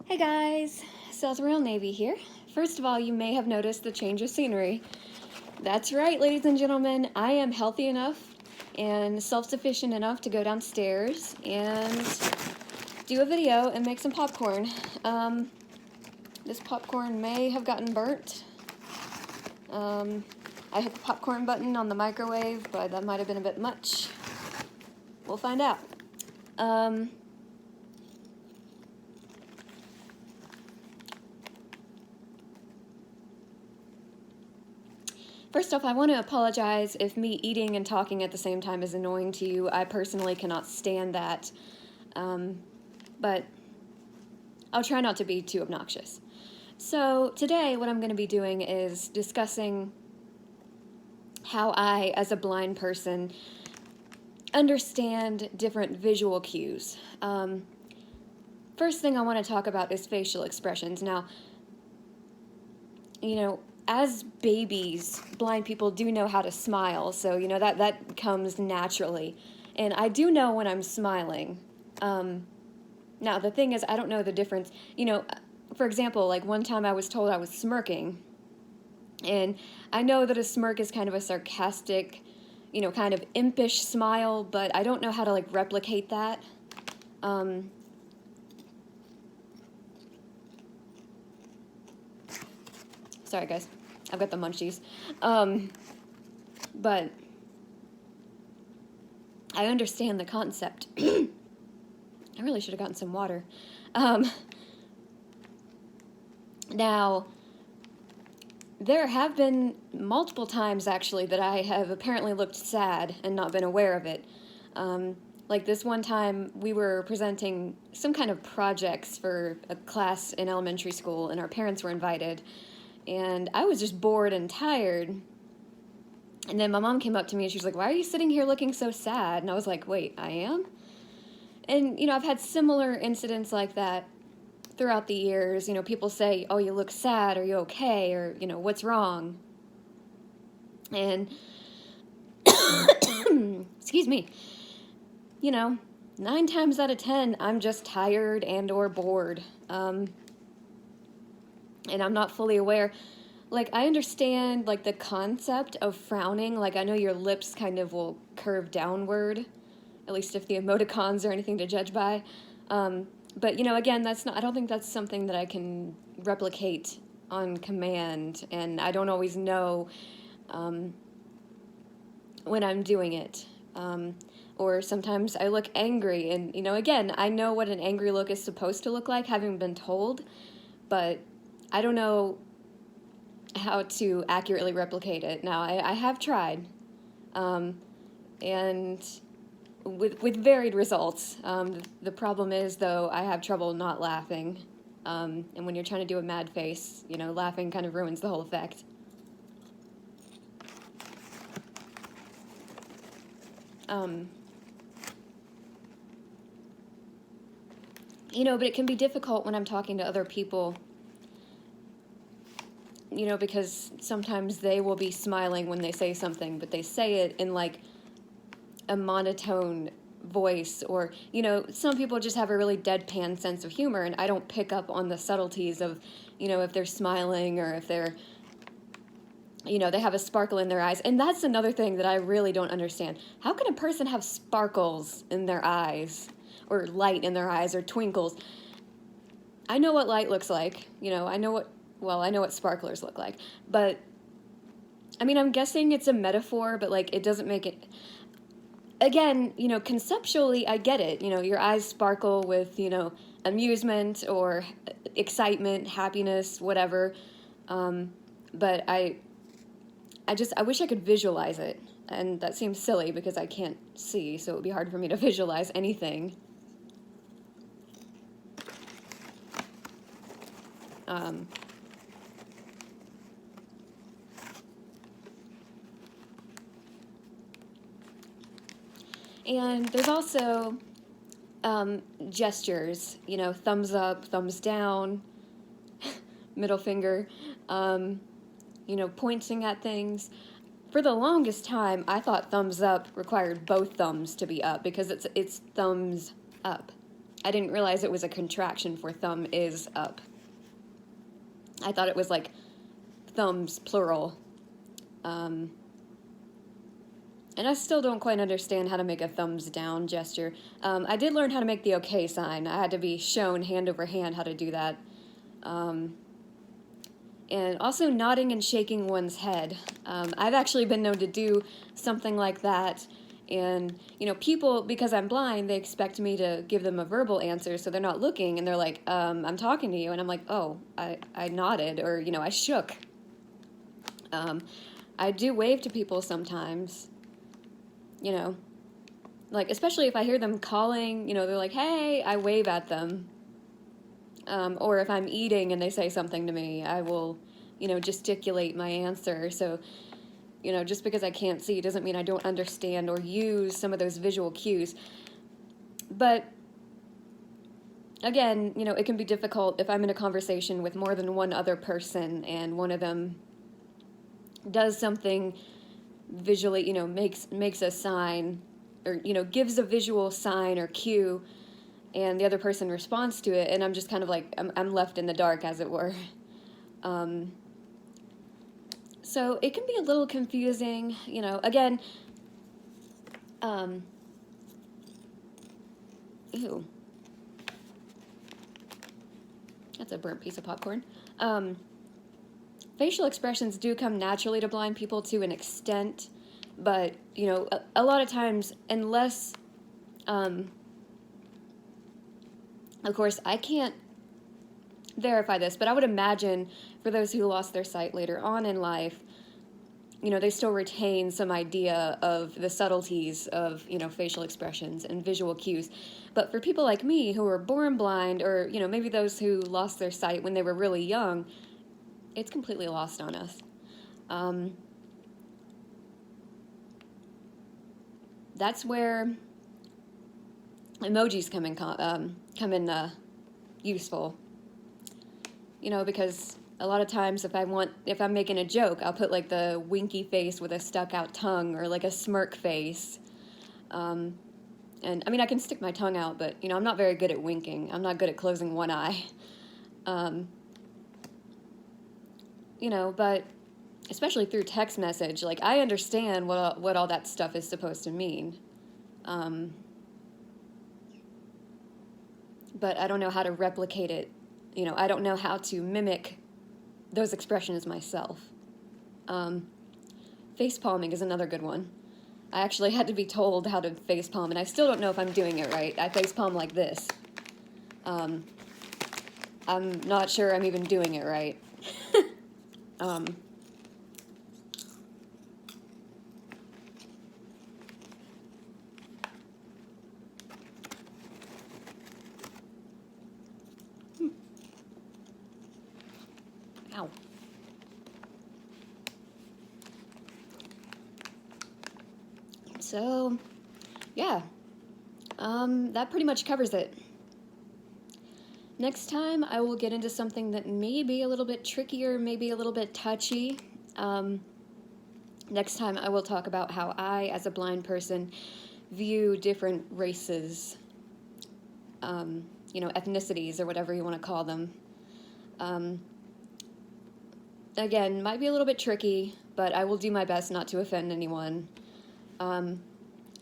Hey guys, South Royal Navy here. First of all, you may have noticed the change of scenery. That's right, ladies and gentlemen, I am healthy enough and self-sufficient enough to go downstairs and do a video and make some popcorn. This popcorn may have gotten burnt. I hit the popcorn button on the microwave, but that might have been a bit much. We'll find out. First off, I want to apologize if me eating and talking at the same time is annoying to you. I personally cannot stand that, but I'll try not to be too obnoxious. So today what I'm going to be doing is discussing how I, as a blind person, understand different visual cues. First thing I want to talk about is facial expressions. Now, as babies, blind people do know how to smile, so, that comes naturally. And I do know when I'm smiling. Now, the thing is, I don't know the difference. For example, like one time I was told I was smirking. And I know that a smirk is kind of a sarcastic, kind of impish smile, but I don't know how to, replicate that. Sorry, guys. I've got the munchies. But I understand the concept. I really should have gotten some water. Now, there have been multiple times, actually, that I have apparently looked sad and not been aware of it. Like this one time, we were presenting some kind of projects for a class in elementary school, and our parents were invited. And I was just bored and tired. And then my mom came up to me and she was like, "Why are you sitting here looking so sad?" And I was like, "Wait, I am?" And, I've had similar incidents like that throughout the years. People say, "Oh, you look sad. Are you okay?" Or, "What's wrong?" And, excuse me, 9 times out of 10, I'm just tired and or bored. And I'm not fully aware. I understand, the concept of frowning. I know your lips kind of will curve downward, at least if the emoticons are anything to judge by. But, again, I don't think that's something that I can replicate on command, and I don't always know when I'm doing it. Or sometimes I look angry, and, again, I know what an angry look is supposed to look like, having been told, but I don't know how to accurately replicate it. Now, I have tried, and with varied results. The problem is, though, I have trouble not laughing, and when you're trying to do a mad face, laughing kind of ruins the whole effect. But it can be difficult when I'm talking to other people, because sometimes they will be smiling when they say something, but they say it in, a monotone voice, or, some people just have a really deadpan sense of humor, and I don't pick up on the subtleties of, if they're smiling or if they're, they have a sparkle in their eyes. And that's another thing that I really don't understand. How can a person have sparkles in their eyes, or light in their eyes, or twinkles? I know what light looks like, I know what sparklers look like, but, I'm guessing it's a metaphor, but, it doesn't make it, again, conceptually, I get it, your eyes sparkle with, amusement, or excitement, happiness, whatever, but I wish I could visualize it, and that seems silly, because I can't see, so it would be hard for me to visualize anything. And there's also gestures, thumbs up, thumbs down, middle finger, pointing at things. For the longest time, I thought thumbs up required both thumbs to be up, because it's thumbs up. I didn't realize it was a contraction for thumb is up. I thought it was like thumbs, plural. And I still don't quite understand how to make a thumbs down gesture. I did learn how to make the okay sign. I had to be shown hand over hand how to do that. And also nodding and shaking one's head. I've actually been known to do something like that. And, you know, people, because I'm blind, they expect me to give them a verbal answer, so they're not looking, and they're like, I'm talking to you. And I'm like, oh, I nodded, or, you know, I shook. I do wave to people sometimes, you know, like, especially if I hear them calling, you know, they're like, hey, I wave at them. Or if I'm eating and they say something to me, I will, you know, gesticulate my answer. So, you know, just because I can't see doesn't mean I don't understand or use some of those visual cues. But again, you know, it can be difficult if I'm in a conversation with more than one other person and one of them does something visually, you know, makes a sign, or, you know, gives a visual sign or cue, and the other person responds to it, and I'm just kind of like, I'm left in the dark, as it were. So it can be a little confusing, you know, again, ew, that's a burnt piece of popcorn. Facial expressions do come naturally to blind people to an extent, but, you know, a lot of times, unless, of course, I can't verify this, but I would imagine for those who lost their sight later on in life, you know, they still retain some idea of the subtleties of, you know, facial expressions and visual cues. But for people like me who were born blind, or, you know, maybe those who lost their sight when they were really young, it's completely lost on us. That's where emojis come in useful. You know, because a lot of times if I'm making a joke, I'll put like the winky face with a stuck out tongue, or like a smirk face. And I mean, I can stick my tongue out, but, you know, I'm not very good at winking. I'm not good at closing one eye. You know, but especially through text message, like, I understand what all that stuff is supposed to mean. But I don't know how to replicate it. You know, I don't know how to mimic those expressions myself. Face palming is another good one. I actually had to be told how to face palm, and I still don't know if I'm doing it right. I face palm like this. I'm not sure I'm even doing it right. Ow. So, yeah, that pretty much covers it. Next time, I will get into something that may be a little bit trickier, maybe a little bit touchy. Next time, I will talk about how I, as a blind person, view different races, you know, ethnicities, or whatever you want to call them. Again, might be a little bit tricky, but I will do my best not to offend anyone.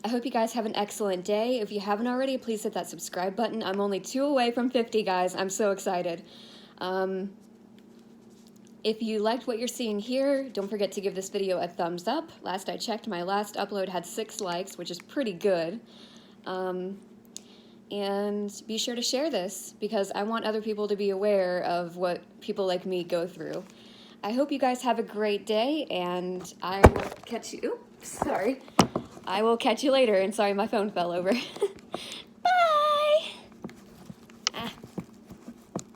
I hope you guys have an excellent day. If you haven't already, please hit that subscribe button. I'm only 2 away from 50, guys. I'm so excited. If you liked what you're seeing here, don't forget to give this video a thumbs up. Last I checked, my last upload had 6 likes, which is pretty good. And be sure to share this, because I want other people to be aware of what people like me go through. I hope you guys have a great day, and I will catch you. Oops, sorry. I will catch you later, and sorry my phone fell over.